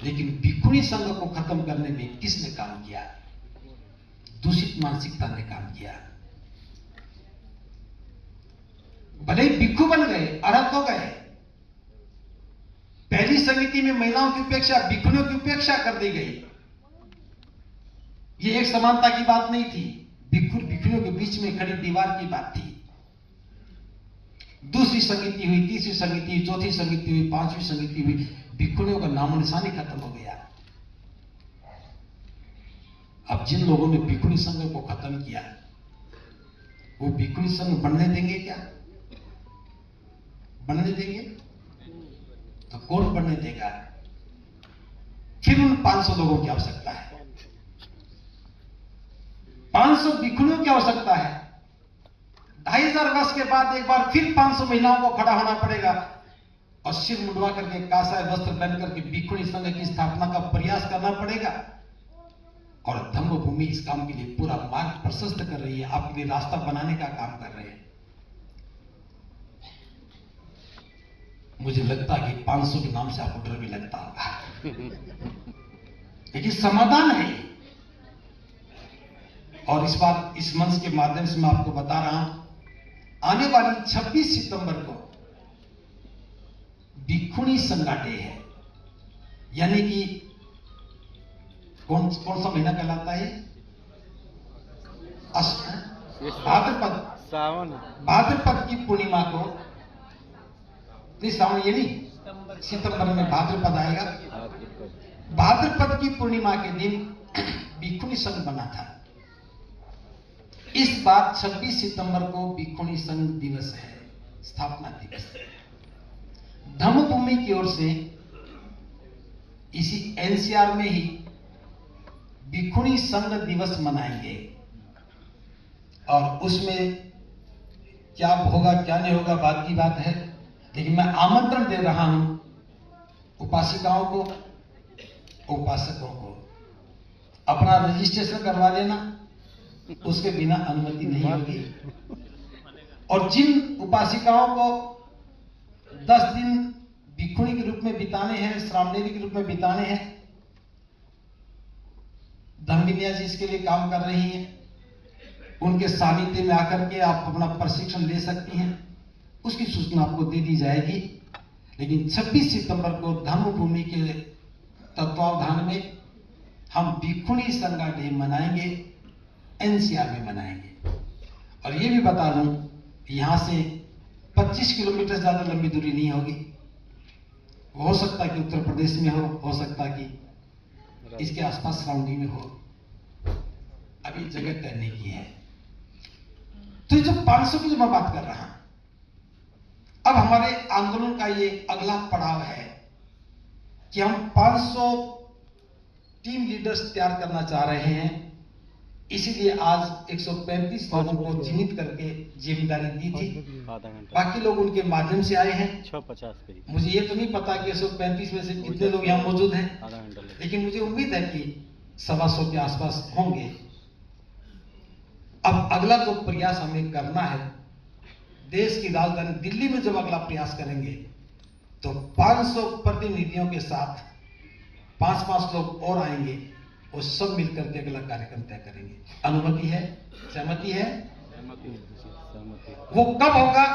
लेकिन भिक्षुणी संघ को खत्म करने में किसने काम किया? दूषित मानसिकता ने काम किया। भले ही भिक्षु बन गए, अर्हत हो गए, पहली समिति में महिलाओं की उपेक्षा, भिक्षुणियों की उपेक्षा कर दी गई। यह एक समानता की बात नहीं थी, भिक्षु भिक्षुणियों के बीच में खड़ी दीवार की बात थी। दूसरी समिति हुई, तीसरी समिति हुई, चौथी समिति हुई, पांचवी समिति हुई, भिक्षुणियों का नामो निशान ही खत्म हो गया। अब जिन लोगों ने भिक्षुणी संघ को खत्म किया, वो भिक्षुणी संघ बनने देंगे क्या? बनने देंगे? तो कौन बनने देगा? फिर उन 500 लोगों की आवश्यकता है, 500 भिक्षुणियों की आवश्यकता है। 2500 वर्ष के बाद एक बार फिर 500 महिलाओं को खड़ा होना पड़ेगा और सिर मुंडवा करके, कासाय वस्त्र पहन करके भिक्षुणी संघ की स्थापना का प्रयास करना पड़ेगा। और धम्मभूमि इस काम के लिए पूरा मार्ग प्रशस्त कर रही है, आपके लिए रास्ता बनाने का काम कर रहे हैं। मुझे लगता है कि 500 के नाम से आपको डर भी लगता होगा, लेकिन समाधान है। और इस बार इस मंच के माध्यम से मैं आपको बता रहा हूं, आने वाली 26 सितंबर को भिक्षुणी संघ डे है। यानी कि कौन सा महीना कहलाता है? भाद्रपद, सावन, भाद्रपद की पूर्णिमा को, नहीं सावन ये नहीं, सितंबर में भाद्रपद आएगा। भाद्रपद की पूर्णिमा के दिन भिक्षुणी संघ बना था। इस बार 26 सितंबर को भिक्षुणी संघ दिवस है, स्थापना दिवस है। धम्मभूमि की ओर से इसी एनसीआर में ही भिक्षुणी संघ दिवस मनाएंगे और उसमें क्या होगा क्या नहीं होगा बात की बात है, लेकिन मैं आमंत्रण दे रहा हूं उपासिकाओं को, उपासकों को, अपना रजिस्ट्रेशन करवा लेना, उसके बिना अनुमति नहीं होगी। और जिन उपासिकाओं को 10 दिन भिक्षुणी के रूप में बिताने हैं, श्रामणेरी के रूप में बिताने हैं, धम्मिनिया जी इसके लिए काम कर रही हैं, उनके सानिध्य में आकर के आप अपना प्रशिक्षण ले सकती हैं, उसकी सूचना आपको दे दी जाएगी। लेकिन 26 सितंबर को धम्मभूमि के तत्वावधान में हम भिक्षुणी संघ डे मनाएंगे, एनसीआर में मनाएंगे। और ये भी बता दूं, यहां से 25 किलोमीटर ज्यादा लंबी दूरी नहीं होगी। हो सकता है कि उत्तर प्रदेश में हो सकता है कि इसके आसपास सराउंडिंग में हो, अभी जगह तय नहीं की है। तो जो 500 की जो मैं बात कर रहा हूं, अब हमारे आंदोलन का ये अगला पड़ाव है कि हम 500 टीम लीडर्स तैयार करना चाह रहे हैं। इसीलिए आज 135 लोगों को चिन्हित करके जिम्मेदारी दी थी, बाकी लोग उनके माध्यम से आए हैं। 650 मुझे ये तो नहीं पता कि 135 में से कितने लोग यहाँ मौजूद हैं, लेकिन मुझे उम्मीद है कि 125 के आसपास होंगे। अब अगला जो प्रयास हमें करना है, देश की राजधानी दिल्ली में जब अगला प्रयास करेंगे तो 500 प्रतिनिधियों के साथ 5-5 लोग और आएंगे, वो सब मिलकर के अगला कार्यक्रम तय करेंगे। अनुमति है? सहमति है? वो कब होगा?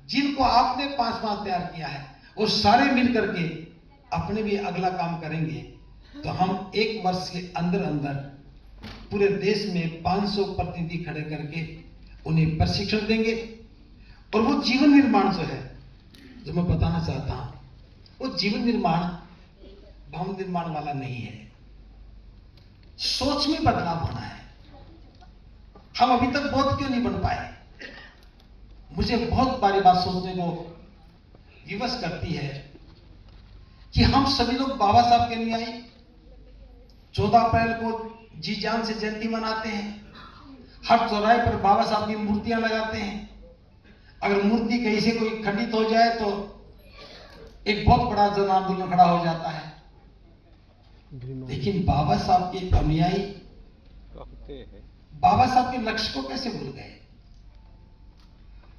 जिनको आपने 5-5 तैयार किया है, वो सारे मिलकर के अपने भी अगला काम करेंगे। तो हम 1 वर्ष के अंदर अंदर पूरे देश में 500 प्रतिनिधि खड़े करके उन्हें प्रशिक्षण देंगे। और वो जीवन निर्माण जो है, जो मैं बताना चाहता हूं, वो जीवन निर्माण भवन निर्माण वाला नहीं है, सोच में बदलाव होना है। हम अभी तक बोध क्यों नहीं बन पाए? मुझे बहुत बारी बात सोचने को विवश करती है कि हम सभी लोग बाबा साहब के अनुयायी 14 अप्रैल को जी जान से जयंती मनाते हैं, हर चौराहे पर बाबा साहब की मूर्तियां लगाते हैं। अगर मूर्ति कहीं से कोई खंडित हो जाए तो एक बहुत बड़ा जन आंदोलन खड़ा हो जाता है। लेकिन बाबा साहब के अनुयायी बाबा साहब के लक्ष्य को कैसे भूल गए?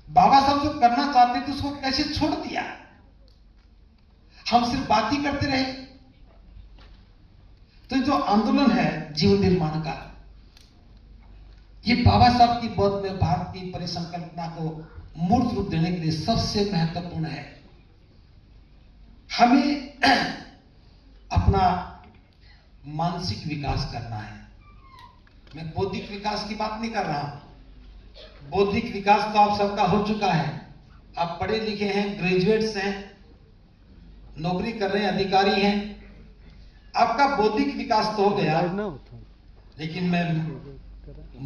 बाबा साहब जो करना चाहते थे उसको कैसे छोड़ दिया? हम सिर्फ बात ही करते रहे, जो आंदोलन है जीवन निर्माण का, ये बाबा साहब की बौद्ध में भारत की परिसंकल्पना को मूर्त रूप देने के लिए सबसे महत्वपूर्ण है। हमें अपना मानसिक विकास करना है। मैं बौद्धिक विकास की बात नहीं कर रहा हूं। बौद्धिक विकास तो आप सबका हो चुका है। आप पढ़े लिखे हैं, ग्रेजुएट्स हैं, नौकरी कर रहे हैं, अधिकारी हैं। आपका बौद्धिक विकास तो हो गया, लेकिन मैं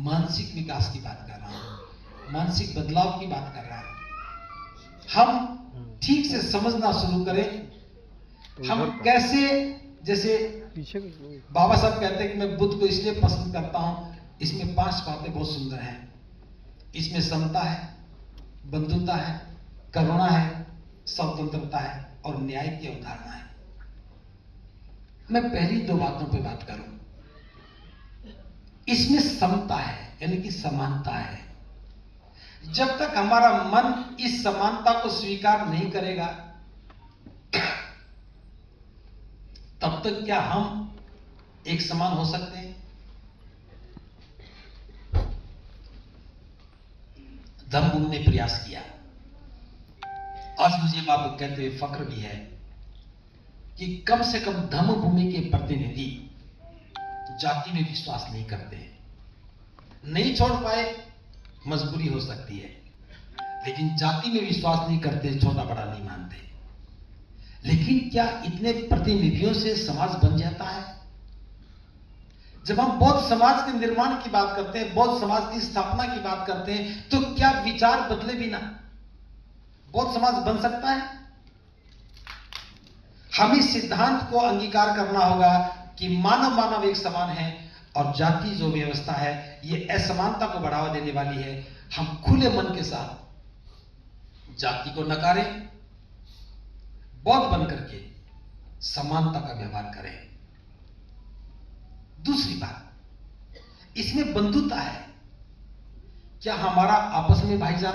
मानसिक विकास की बात कर रहा हूं, मानसिक बदलाव की बात कर रहा हूं। हम ठीक से समझना शुरू करें हम कैसे, जैसे बाबा साहब कहते हैं कि मैं बुद्ध को इसलिए पसंद करता हूं, इसमें 5 बातें बहुत सुंदर हैं। इसमें समता है, बंधुता है, करुणा है, स्वतंत्रता है और न्याय की अवधारणा है। मैं पहली 2 बातों पे बात करूं। इसमें समता है, यानी कि समानता है। जब तक हमारा मन इस समानता को स्वीकार नहीं करेगा, तब तक क्या हम एक समान हो सकते हैं? धम्मभूमि ने प्रयास किया। आज मुझे बात कहते हुए फक्र भी है कि कम से कम धम्मभूमि के प्रतिनिधि जाति में विश्वास नहीं करते, नहीं छोड़ पाए, मजबूरी हो सकती है, लेकिन जाति में विश्वास नहीं करते, छोटा बड़ा नहीं मानते। लेकिन क्या इतने प्रतिनिधियों से समाज बन जाता है? जब हम बौद्ध समाज के निर्माण की बात करते हैं, बौद्ध समाज की स्थापना की बात करते हैं, तो क्या विचार बदले बिना बौद्ध समाज बन सकता है? हमें सिद्धांत को अंगीकार करना होगा कि मानव मानव एक समान है और जाति जो व्यवस्था है ये असमानता को बढ़ावा देने वाली है। हम खुले मन के साथ जाति को नकारें, बौद्ध बनकर के समानता का व्यवहार करें। दूसरी बात, इसमें बंधुता है। क्या हमारा आपस में भाईचारा